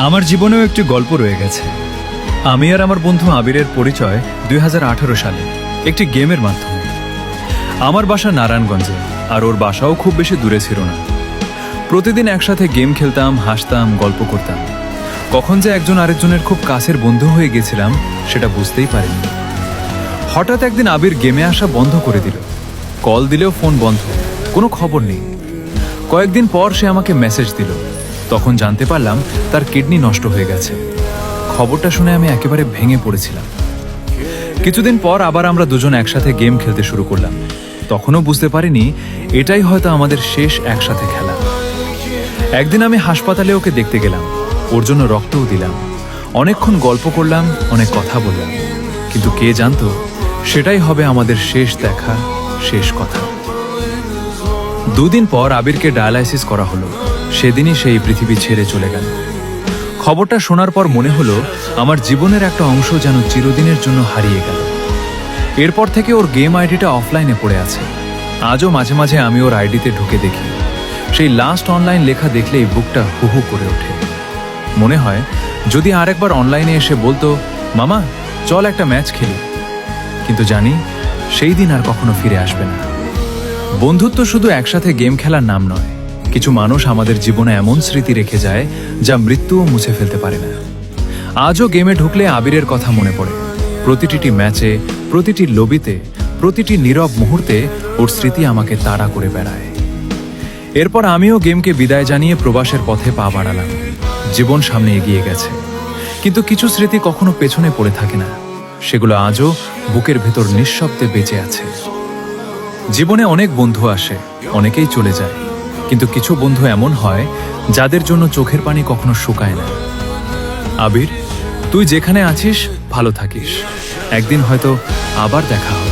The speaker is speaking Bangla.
আমার জীবনেও একটি গল্প রয়ে গেছে। আমি আর আমার বন্ধু আবিরের পরিচয় 2018 সালে একটি গেমের মাধ্যমে। আমার বাসা নারায়ণগঞ্জে, আর ওর বাসাও খুব বেশি দূরে ছিল না। প্রতিদিন একসাথে গেম খেলতাম, হাসতাম, গল্প করতাম। কখন যে একজন আরেকজনের খুব কাছের বন্ধু হয়ে গেছিলাম সেটা বুঝতেই পারিনি। হঠাৎ একদিন আবির গেমে আসা বন্ধ করে দিল। কল দিলেও ফোন বন্ধ, কোনো খবর নেই। কয়েকদিন পর সে আমাকে মেসেজ দিল। তখন জানতে পারলাম তার কিডনি নষ্ট হয়ে গেছে। খবরটা শুনে আমি একেবারে ভেঙে পড়েছিলাম। কিছুদিন পর আবার আমরা দুজন একসাথে গেম খেলতে শুরু করলাম। তখনও বুঝতে পারিনি এটাই হয়তো আমাদের শেষ একসাথে খেলা। একদিন আমি হাসপাতালে ওকে দেখতে গেলাম, ওর জন্য রক্তও দিলাম। অনেকক্ষণ গল্প করলাম, অনেক কথা বললাম, কিন্তু কে জানতো সেটাই হবে আমাদের শেষ দেখা, শেষ কথা। দুদিন পর আবিরকে ডায়ালাইসিস করা হলো। সেদিনই সেই পৃথিবী ছেড়ে চলে গেল। খবরটা শোনার পর মনে হলো আমার জীবনের একটা অংশ যেন চিরদিনের জন্য হারিয়ে গেল। এরপর থেকে ওর গেম আইডিটা অফলাইনে পড়ে আছে। আজও মাঝে মাঝে আমি ওর আইডিতে ঢুকে দেখি। সেই লাস্ট অনলাইন লেখা দেখলেই বুকটা হু হু করে ওঠে। মনে হয় যদি আরেকবার অনলাইনে এসে বলতো, মামা চল একটা ম্যাচ খেলি। কিন্তু জানি সেই দিন আর কখনো ফিরে আসবে না। বন্ধুত্ব শুধু একসাথে গেম খেলার নাম নয়। কিছু মানুষ আমাদের জীবনে এমন স্মৃতি রেখে যায় যা মৃত্যুও মুছে ফেলতে পারে না। আজও গেমে ঢুকলে আবিরের কথা মনে পড়ে। প্রতিটি ম্যাচে, প্রতিটি লবিতে, প্রতিটি নীরব মুহূর্তে ওর স্মৃতি আমাকে তাড়া করে বেড়ায়। এরপর আমিও গেমকে বিদায় জানিয়ে প্রবাসের পথে পা বাড়ালাম। জীবন সামনে এগিয়ে গেছে, কিন্তু কিছু স্মৃতি কখনো পেছনে পড়ে থাকে না। সেগুলো আজও বুকের ভেতর নিঃশব্দে বেঁচে আছে। জীবনে অনেক বন্ধু আসে, অনেকেই চলে যায়, কিন্তু কিছু বন্ধু এমন হয় যাদের জন্য চোখের পানি কখনো শুকায় না। আবির, তুই যেখানে আছিস ভালো থাকিস। একদিন হয়তো আবার দেখা হবে।